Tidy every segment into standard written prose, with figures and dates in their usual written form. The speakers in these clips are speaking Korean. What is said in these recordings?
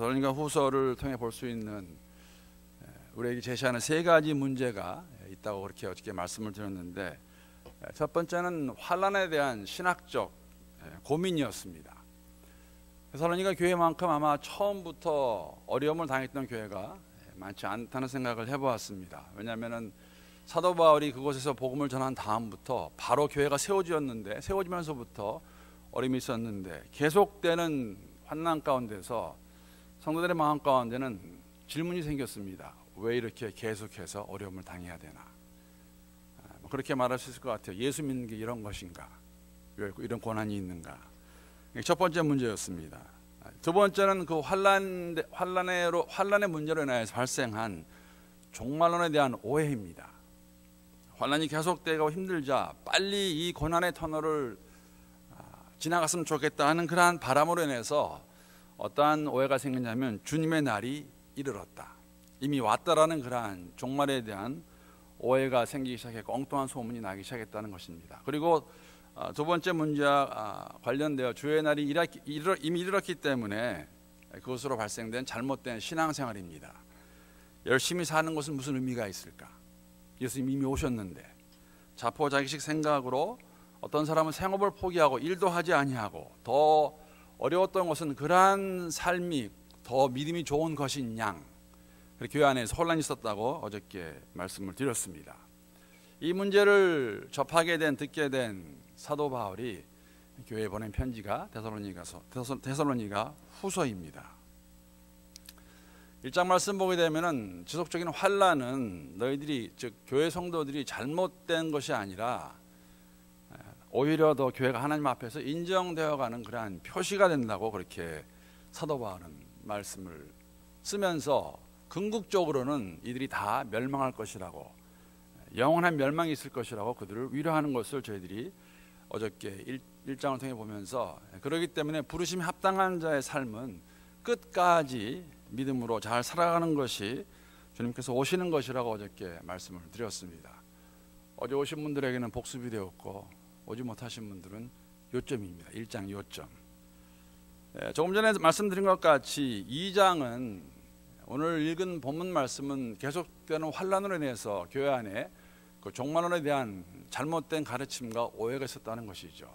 데살로니가 후서를 통해 볼 수 있는 우리에게 제시하는 세 가지 문제가 있다고 그렇게 어저께 말씀을 드렸는데, 첫 번째는 환난에 대한 신학적 고민이었습니다. 데살로니가 교회만큼 아마 처음부터 어려움을 당했던 교회가 많지 않다는 생각을 해보았습니다. 왜냐하면 사도 바울이 그곳에서 복음을 전한 다음부터 바로 교회가 세워지면서부터 어려움이 있었는데, 계속되는 환난 가운데서 성도들의 마음 가운데는 질문이 생겼습니다. 왜 이렇게 계속해서 어려움을 당해야 되나? 그렇게 말할 수 있을 것 같아요. 예수 믿는 게 이런 것인가? 왜 이런 고난이 있는가? 첫 번째 문제였습니다. 두 번째는 그 환난의 문제로 인해서 발생한 종말론에 대한 오해입니다. 환난이 계속되고 힘들자 빨리 이 고난의 터널을 지나갔으면 좋겠다 하는 그러한 바람으로 인해서 어떠한 오해가 생겼냐면, 주님의 날이 이르렀다, 이미 왔다라는 그러한 종말에 대한 오해가 생기기 시작했고 엉뚱한 소문이 나기 시작했다는 것입니다. 그리고 두 번째 문제와 관련되어 주의 날이 이미 이르렀기 때문에 그것으로 발생된 잘못된 신앙생활입니다. 열심히 사는 것은 무슨 의미가 있을까? 예수님이 이미 오셨는데 자포자기식 생각으로 어떤 사람은 생업을 포기하고 일도 하지 아니하고, 더 어려웠던 것은 그러한 삶이 더 믿음이 좋은 것인 양, 교회 안에서 혼란이 있었다고 어저께 말씀을 드렸습니다. 이 문제를 듣게 된 사도 바울이 교회에 보낸 편지가 데살로니가 후서입니다. 1장 말씀 보게 되면은 지속적인 환난은 너희들이, 즉 교회 성도들이 잘못된 것이 아니라 오히려 더 교회가 하나님 앞에서 인정되어가는 그러한 표시가 된다고 그렇게 사도 바울은 말씀을 쓰면서, 궁극적으로는 이들이 다 멸망할 것이라고, 영원한 멸망이 있을 것이라고 그들을 위로하는 것을 저희들이 어저께 1장을 통해 보면서, 그렇기 때문에 부르심이 합당한 자의 삶은 끝까지 믿음으로 잘 살아가는 것이 주님께서 오시는 것이라고 어저께 말씀을 드렸습니다. 어제 오신 분들에게는 복습이 되었고 오지 못하신 분들은 요점입니다. 1장 요점. 조금 전에 말씀드린 것 같이 2장은, 오늘 읽은 본문 말씀은 계속되는 환난으로 인해서 교회 안에 그 종말론에 대한 잘못된 가르침과 오해가 있었다는 것이죠.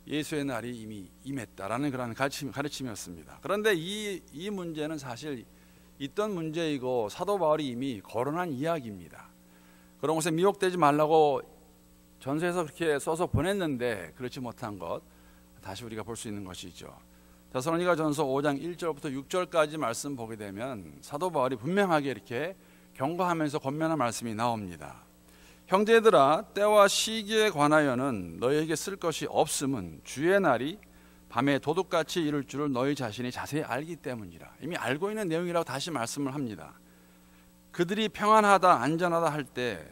예수의 날이 이미 임했다라는 그런 가르침이었습니다. 그런데 이 문제는 사실 있던 문제이고 사도 바울이 이미 거론한 이야기입니다. 그런 곳에 미혹되지 말라고 전서에서 그렇게 써서 보냈는데 그렇지 못한 것, 다시 우리가 볼 수 있는 것이죠. 데살로니가 전서 5장 1절부터 6절까지 말씀 보게 되면 사도 바울이 분명하게 이렇게 경고하면서 권면한 말씀이 나옵니다. 형제들아, 때와 시기에 관하여는 너희에게 쓸 것이 없음은 주의 날이 밤에 도둑같이 이룰 줄을 너희 자신이 자세히 알기 때문이라. 이미 알고 있는 내용이라고 다시 말씀을 합니다. 그들이 평안하다 안전하다 할 때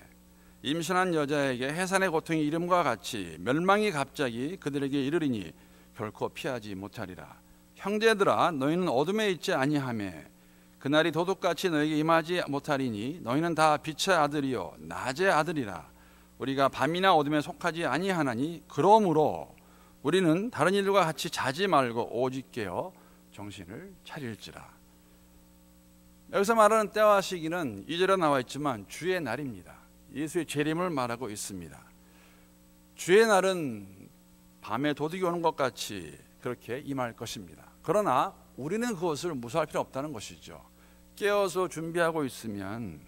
임신한 여자에게 해산의 고통이 이름과 같이 멸망이 갑자기 그들에게 이르리니 결코 피하지 못하리라. 형제들아, 너희는 어둠에 있지 아니하며 그날이 도둑같이 너에게 임하지 못하리니 너희는 다 빛의 아들이요 낮의 아들이라. 우리가 밤이나 어둠에 속하지 아니하나니 그러므로 우리는 다른 이들과 같이 자지 말고 오직 깨어 정신을 차릴지라. 여기서 말하는 때와 시기는 2절에 나와 있지만 주의 날입니다. 예수의 재림을 말하고 있습니다. 주의 날은 밤에 도둑이 오는 것 같이 그렇게 임할 것입니다. 그러나 우리는 그것을 무서워할 필요 없다는 것이죠. 깨어서 준비하고 있으면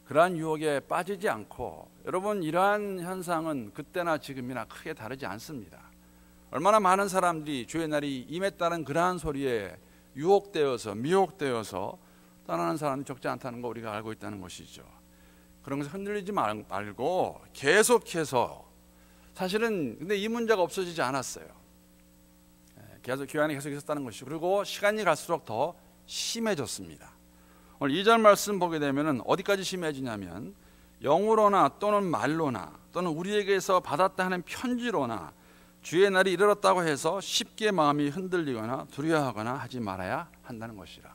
그러한 유혹에 빠지지 않고, 여러분 이러한 현상은 그때나 지금이나 크게 다르지 않습니다. 얼마나 많은 사람들이 주의 날이 임했다는 그러한 소리에 유혹되어서 미혹되어서 떠나는 사람이 적지 않다는 거 우리가 알고 있다는 것이죠. 그런 것에 흔들리지 말고 계속해서, 사실은 근데 이 문제가 없어지지 않았어요. 계속 교회 안에 계속 있었다는 것이죠. 그리고 시간이 갈수록 더 심해졌습니다. 오늘 2절 말씀 보게 되면 어디까지 심해지냐면, 영으로나 또는 말로나 또는 우리에게서 받았다 하는 편지로나 주의 날이 이르렀다고 해서 쉽게 마음이 흔들리거나 두려워하거나 하지 말아야 한다는 것이라.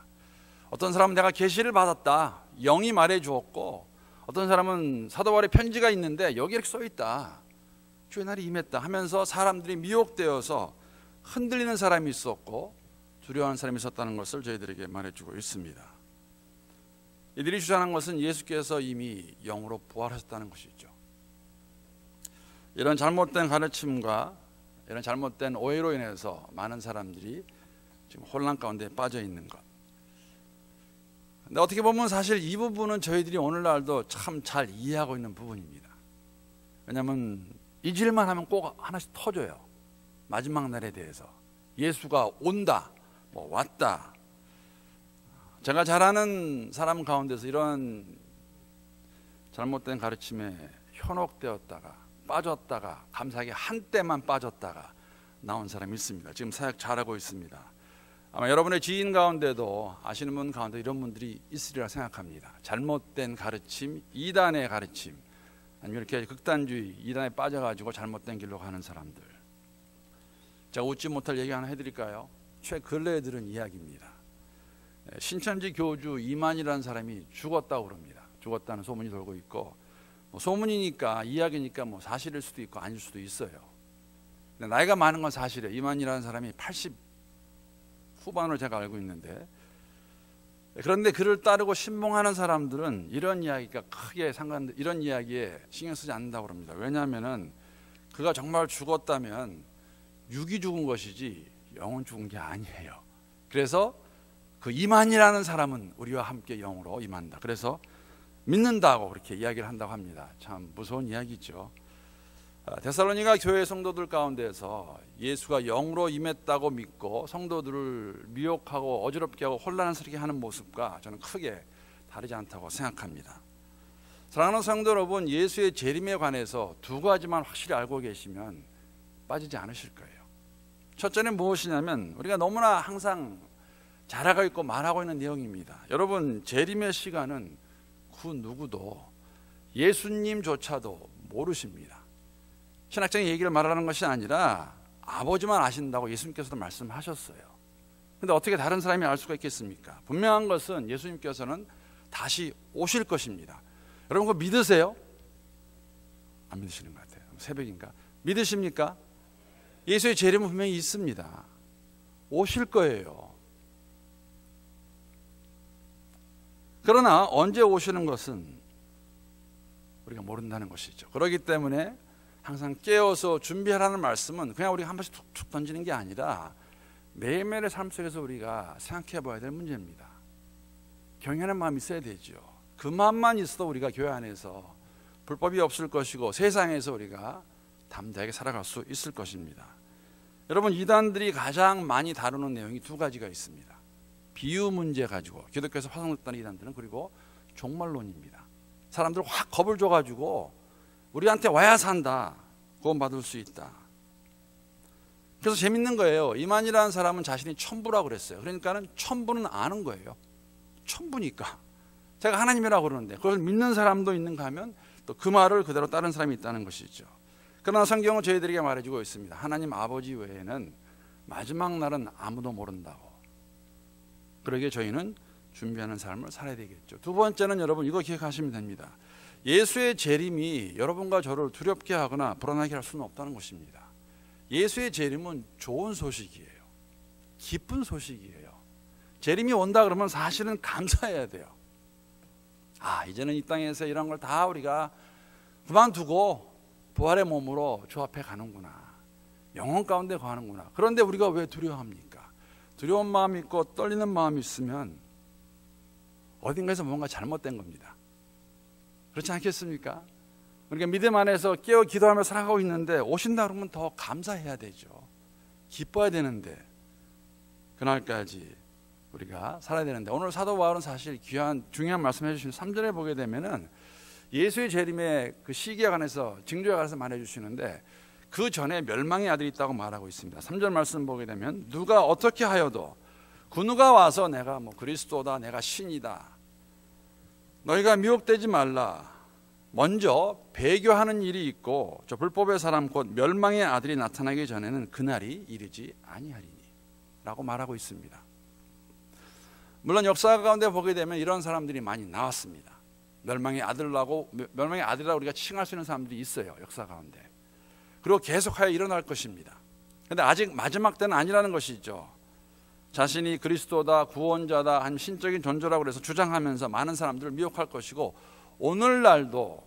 어떤 사람은 내가 계시를 받았다, 영이 말해 주었고, 어떤 사람은 사도 바울의 편지가 있는데 여기 이렇게 써 있다, 주의 날이 임했다 하면서 사람들이 미혹되어서 흔들리는 사람이 있었고, 두려워하는 사람이 있었다는 것을 저희들에게 말해주고 있습니다. 이들이 주장한 것은 예수께서 이미 영으로 부활하셨다는 것이죠. 이런 잘못된 가르침과 이런 잘못된 오해로 인해서 많은 사람들이 지금 혼란 가운데 빠져 있는 것. 근데 어떻게 보면 사실 이 부분은 저희들이 오늘날도 참 잘 이해하고 있는 부분입니다. 왜냐하면 잊을만 하면 꼭 하나씩 터져요. 마지막 날에 대해서 예수가 온다, 뭐 왔다. 제가 잘 아는 사람 가운데서 이런 잘못된 가르침에 현혹되었다가 빠졌다가 감사하게 한때만 빠졌다가 나온 사람이 있습니다. 지금 사역 잘하고 있습니다. 아마 여러분의 지인 가운데도 아시는 분 가운데 이런 분들이 있으리라 생각합니다. 잘못된 가르침, 이단의 가르침, 아니면 이렇게 극단주의, 이단에 빠져가지고 잘못된 길로 가는 사람들. 제가 웃지 못할 얘기 하나 해드릴까요? 최근래에 들은 이야기입니다. 신천지 교주 이만희라는 사람이 죽었다고 그럽니다. 죽었다는 소문이 돌고 있고, 뭐 소문이니까 이야기니까 뭐 사실일 수도 있고 아닐 수도 있어요. 근데 나이가 많은 건 사실이에요. 이만희라는 사람이 80 후반으로 제가 알고 있는데, 그런데 그를 따르고 신봉하는 사람들은 이런 이야기가 크게 이런 이야기에 신경 쓰지 않는다고 합니다. 왜냐하면은 그가 정말 죽었다면 육이 죽은 것이지 영은 죽은 게 아니에요. 그래서 그 이만이라는 사람은 우리와 함께 영으로 임한다. 그래서 믿는다고 그렇게 이야기를 한다고 합니다. 참 무서운 이야기죠. 데살로니가 교회 성도들 가운데서 예수가 영으로 임했다고 믿고 성도들을 미혹하고 어지럽게 하고 혼란스럽게 하는 모습과 저는 크게 다르지 않다고 생각합니다. 사랑하는 성도 여러분, 예수의 재림에 관해서 두 가지만 확실히 알고 계시면 빠지지 않으실 거예요. 첫째는 무엇이냐면 우리가 너무나 항상 잘 알고 있고 말하고 있는 내용입니다. 여러분, 재림의 시간은 그 누구도 예수님조차도 모르십니다. 신학적인 얘기를 말하는 것이 아니라 아버지만 아신다고 예수님께서도 말씀하셨어요. 그런데 어떻게 다른 사람이 알 수가 있겠습니까? 분명한 것은 예수님께서는 다시 오실 것입니다. 여러분 그거 믿으세요? 안 믿으시는 것 같아요. 새벽인가? 믿으십니까? 예수의 재림은 분명히 있습니다. 오실 거예요. 그러나 언제 오시는 것은 우리가 모른다는 것이죠. 그렇기 때문에 항상 깨어서 준비하라는 말씀은 그냥 우리가 한 번씩 툭툭 던지는 게 아니라 매일매일의 삶 속에서 우리가 생각해 봐야 될 문제입니다. 경외하는 마음이 있어야 되죠. 그 마음만 있어도 우리가 교회 안에서 불법이 없을 것이고 세상에서 우리가 담대하게 살아갈 수 있을 것입니다. 여러분, 이단들이 가장 많이 다루는 내용이 두 가지가 있습니다. 비유 문제 가지고 기독교에서 화성됐다는 이단들은, 그리고 종말론입니다. 사람들 확 겁을 줘가지고 우리한테 와야 산다, 구원받을 수 있다. 그래서 재밌는 거예요. 이만이라는 사람은 자신이 천부라고 그랬어요. 그러니까는 천부는 아는 거예요. 천부니까 제가 하나님이라고 그러는데 그걸 믿는 사람도 있는가 하면 또 그 말을 그대로 따른 사람이 있다는 것이죠. 그러나 성경은 저희들에게 말해주고 있습니다. 하나님 아버지 외에는 마지막 날은 아무도 모른다고. 그러기에 저희는 준비하는 삶을 살아야 되겠죠. 두 번째는 여러분 이거 기억하시면 됩니다. 예수의 재림이 여러분과 저를 두렵게 하거나 불안하게 할 수는 없다는 것입니다. 예수의 재림은 좋은 소식이에요. 기쁜 소식이에요. 재림이 온다 그러면 사실은 감사해야 돼요. 아, 이제는 이 땅에서 이런 걸 다 우리가 그만두고 부활의 몸으로 주 앞에 가는구나. 영혼 가운데 가는구나. 그런데 우리가 왜 두려워합니까? 두려운 마음이 있고 떨리는 마음이 있으면 어딘가에서 뭔가 잘못된 겁니다. 그렇지 않겠습니까? 우리가 믿음 안에서 깨어 기도하며 살아가고 있는데 오신다 그러면 더 감사해야 되죠. 기뻐야 되는데 그날까지 우리가 살아야 되는데, 오늘 사도 바울은 사실 귀한 중요한 말씀해 주시는 3절에 보게 되면은 예수의 재림의 그 시기에 관해서 징조에 관해서 말해 주시는데 그 전에 멸망의 아들이 있다고 말하고 있습니다. 3절 말씀 보게 되면 누가 어떻게 하여도 그 누가 와서 내가 뭐 그리스도다, 내가 신이다, 너희가 미혹되지 말라. 먼저 배교하는 일이 있고 저 불법의 사람 곧 멸망의 아들이 나타나기 전에는 그날이 이르지 아니하리니 라고 말하고 있습니다. 물론 역사 가운데 보게 되면 이런 사람들이 많이 나왔습니다. 멸망의 아들이라고 우리가 칭할 수 있는 사람들이 있어요. 역사 가운데. 그리고 계속하여 일어날 것입니다. 그런데 아직 마지막 때는 아니라는 것이죠. 자신이 그리스도다, 구원자다, 한 신적인 존재라고 해서 주장하면서 많은 사람들을 미혹할 것이고, 오늘날도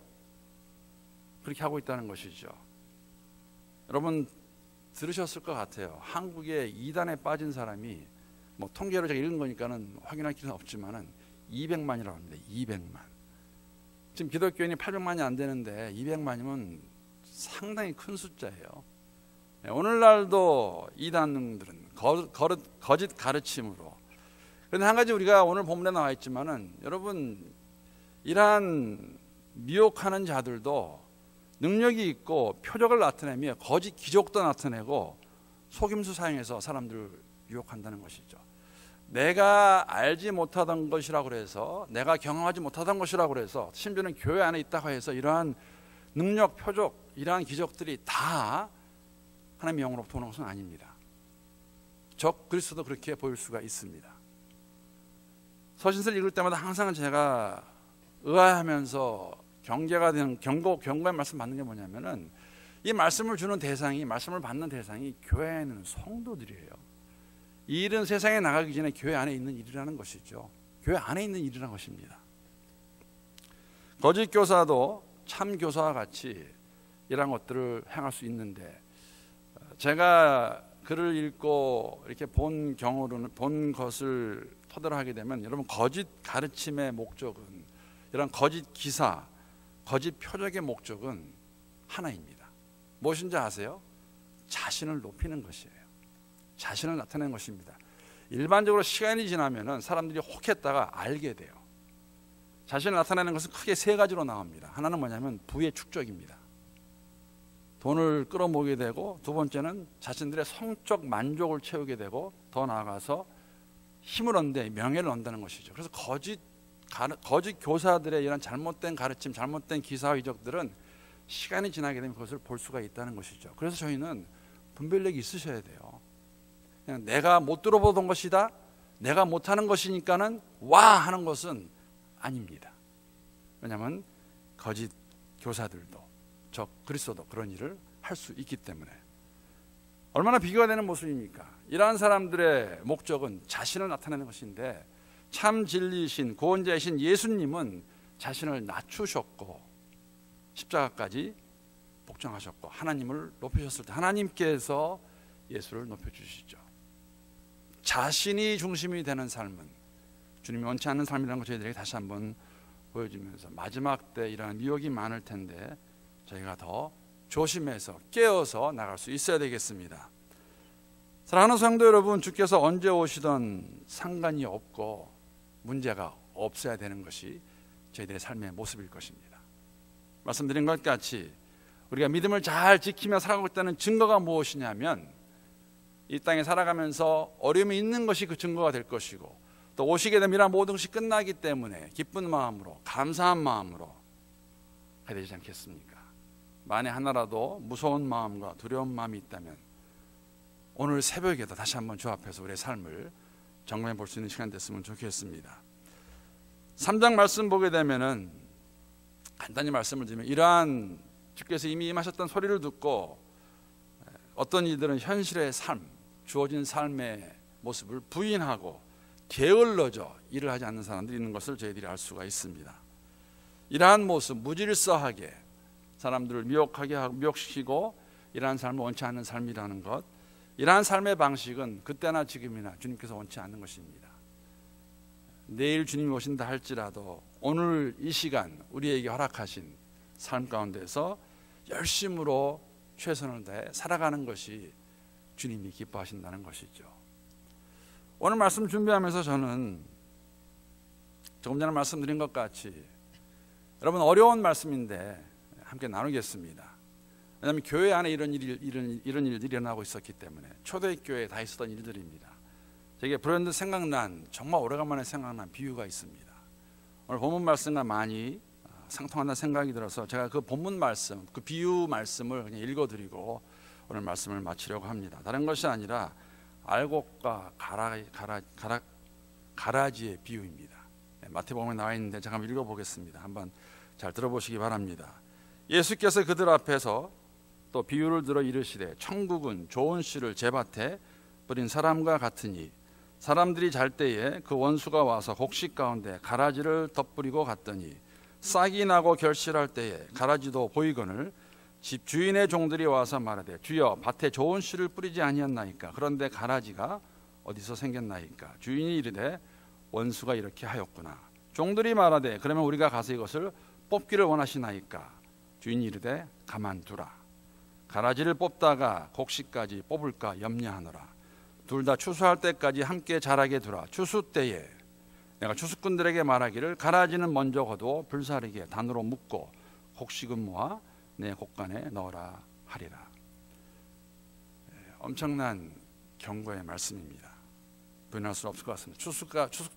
그렇게 하고 있다는 것이죠. 여러분 들으셨을 것 같아요. 한국에 이단에 빠진 사람이 뭐 통계로 제가 읽은 거니까는 확인할 길은 없지만은 200만이라고 합니다. 200만. 지금 기독교인이 800만이 안 되는데 200만이면 상당히 큰 숫자예요. 오늘날도 이단들은 거짓 가르침으로. 그런데 한 가지 우리가 오늘 본문에 나와 있지만은 여러분, 이러한 미혹하는 자들도 능력이 있고 표적을 나타내며 거짓 기적도 나타내고 속임수 사용해서 사람들을 유혹한다는 것이죠. 내가 알지 못하던 것이라고 해서, 내가 경험하지 못하던 것이라고 해서, 심지어는 교회 안에 있다고 해서 이러한 능력, 표적, 이러한 기적들이 다 하나님의 영으로부터 오는 것은 아닙니다. 적 그리스도도 그렇게 보일 수가 있습니다. 서신서를 읽을 때마다 항상 제가 의아해하면서 경계가 되는 경고의 말씀 받는 게 뭐냐면은, 이 말씀을 주는 대상이, 말씀을 받는 대상이 교회에 있는 성도들이에요. 이 일은 세상에 나가기 전에 교회 안에 있는 일이라는 것이죠. 교회 안에 있는 일이라는 것입니다. 거짓 교사도 참 교사와 같이 이런 것들을 행할 수 있는데, 제가 글을 읽고 이렇게 본 경우로는, 본 것을 토대로 하게 되면, 여러분 거짓 가르침의 목적은, 이런 거짓 기사, 거짓 표적의 목적은 하나입니다. 무엇인지 아세요? 자신을 높이는 것이에요. 자신을 나타내는 것입니다. 일반적으로 시간이 지나면 사람들이 혹했다가 알게 돼요. 자신을 나타내는 것은 크게 세 가지로 나옵니다. 하나는 뭐냐면 부의 축적입니다. 돈을 끌어모으게 되고, 두 번째는 자신들의 성적 만족을 채우게 되고, 더 나아가서 힘을 얻는데 명예를 얻는다는 것이죠. 그래서 거짓 교사들의 이런 잘못된 가르침, 잘못된 기사와 이적들은 시간이 지나게 되면 그것을 볼 수가 있다는 것이죠. 그래서 저희는 분별력이 있으셔야 돼요. 그냥 내가 못 들어보던 것이다, 내가 못하는 것이니까는 와 하는 것은 아닙니다. 왜냐하면 거짓 교사들도, 적 그리스도도 그런 일을 할 수 있기 때문에. 얼마나 비교가 되는 모습입니까? 이러한 사람들의 목적은 자신을 나타내는 것인데, 참 진리이신 구원자이신 예수님은 자신을 낮추셨고 십자가까지 복종하셨고 하나님을 높이셨을 때 하나님께서 예수를 높여주시죠. 자신이 중심이 되는 삶은 주님이 원치 않는 삶이라는 걸 저희들에게 다시 한번 보여주면서, 마지막 때 이러한 미혹이 많을 텐데 저희가 더 조심해서 깨어서 나갈 수 있어야 되겠습니다. 사랑하는 성도 여러분, 주께서 언제 오시든 상관이 없고 문제가 없어야 되는 것이 저희들의 삶의 모습일 것입니다. 말씀드린 것 같이 우리가 믿음을 잘 지키며 살아가고 있다는 증거가 무엇이냐면, 이 땅에 살아가면서 어려움이 있는 것이 그 증거가 될 것이고, 또 오시게 되면 모든 것이 끝나기 때문에 기쁜 마음으로, 감사한 마음으로 해야 되지 않겠습니까? 만에 하나라도 무서운 마음과 두려운 마음이 있다면 오늘 새벽에도 다시 한번 주 앞에서 우리의 삶을 점검해 볼 수 있는 시간 됐으면 좋겠습니다. 3장 말씀 보게 되면은, 간단히 말씀을 드리면, 이러한 주께서 이미 임하셨던 소리를 듣고 어떤 이들은 현실의 삶, 주어진 삶의 모습을 부인하고 게을러져 일을 하지 않는 사람들이 있는 것을 저희들이 알 수가 있습니다. 이러한 모습, 무질서하게 사람들을 미혹하게 하고 미혹시키고 이러한 삶을 원치 않는 삶이라는 것, 이러한 삶의 방식은 그때나 지금이나 주님께서 원치 않는 것입니다. 내일 주님이 오신다 할지라도 오늘 이 시간 우리에게 허락하신 삶 가운데서 열심으로 최선을 다해 살아가는 것이 주님이 기뻐하신다는 것이죠. 오늘 말씀 준비하면서 저는 조금 전에 말씀드린 것 같이, 여러분 어려운 말씀인데 함께 나누겠습니다. 왜냐하면 교회 안에 이런 일들이 일어나고 있었기 때문에, 초대교회에 다 있었던 일들입니다. 제게 불현듯 생각난, 정말 오래간만에 생각난 비유가 있습니다. 오늘 본문 말씀과 많이 상통한다는 생각이 들어서 제가 그 본문 말씀, 그 비유 말씀을 그냥 읽어드리고 오늘 말씀을 마치려고 합니다. 다른 것이 아니라 알곡과 가라지의 비유입니다. 마태복음에 나와 있는데 제가 한번 읽어보겠습니다. 한번 잘 들어보시기 바랍니다. 예수께서 그들 앞에서 또 비유를 들어 이르시되, 천국은 좋은 씨를 제밭에 뿌린 사람과 같으니 사람들이 잘 때에 그 원수가 와서 곡식 가운데 가라지를 덧뿌리고 갔더니 싹이 나고 결실할 때에 가라지도 보이거늘 집 주인의 종들이 와서 말하되 주여 밭에 좋은 씨를 뿌리지 아니었나이까. 그런데 가라지가 어디서 생겼나이까. 주인이 이르되 원수가 이렇게 하였구나. 종들이 말하되 그러면 우리가 가서 이것을 뽑기를 원하시나이까. 주인이 이르되 가만두라. 가라지를 뽑다가 곡식까지 뽑을까 염려하노라. 둘 다 추수할 때까지 함께 자라게 두라. 추수 때에 내가 추수꾼들에게 말하기를 가라지는 먼저 거두어 불사르게 단으로 묶고 곡식은 모아 내 곡간에 넣으라 하리라. 엄청난 경고의 말씀입니다. 부인할 수 없을 것 같습니다.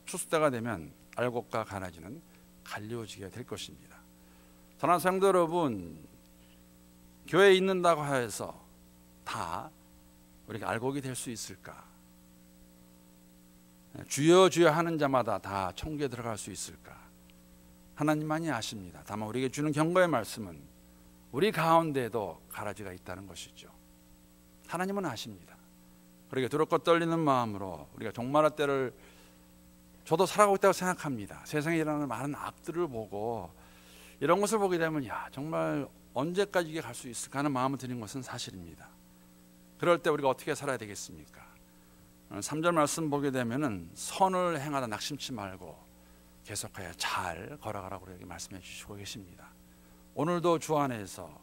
추수 때가 되면 알곡과 가라지는 갈리워지게 될 것입니다. 사랑하는 성도 여러분, 교회에 있는다고 하여서 다 우리가 알곡이 될 수 있을까? 주여 주여 하는 자마다 다 천국에 들어갈 수 있을까? 하나님만이 아십니다. 다만 우리에게 주는 경고의 말씀은 우리 가운데에도 가라지가 있다는 것이죠. 하나님은 아십니다. 그러게 두렵고 떨리는 마음으로 우리가 종말의 때를 저도 살아가고 있다고 생각합니다. 세상에 일어나는 많은 악들을 보고 이런 것을 보게 되면 정말 언제까지 이게 갈 수 있을까 하는 마음을 드는 것은 사실입니다. 그럴 때 우리가 어떻게 살아야 되겠습니까? 3절 말씀 보게 되면은 선을 행하다 낙심치 말고 계속하여 잘 걸어가라고 우리에게 말씀해 주시고 계십니다. 오늘도 주 안에서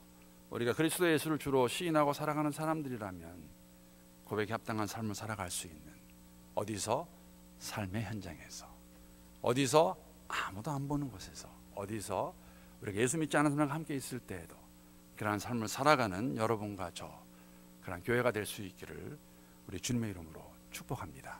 우리가 그리스도 예수를 주로 시인하고 살아가는 사람들이라면 고백에 합당한 삶을 살아갈 수 있는, 어디서? 삶의 현장에서, 어디서? 아무도 안 보는 곳에서, 어디서? 우리가 예수 믿지 않은 사람과 함께 있을 때에도 그러한 삶을 살아가는 여러분과 저, 그러한 교회가 될 수 있기를 우리 주님의 이름으로 축복합니다.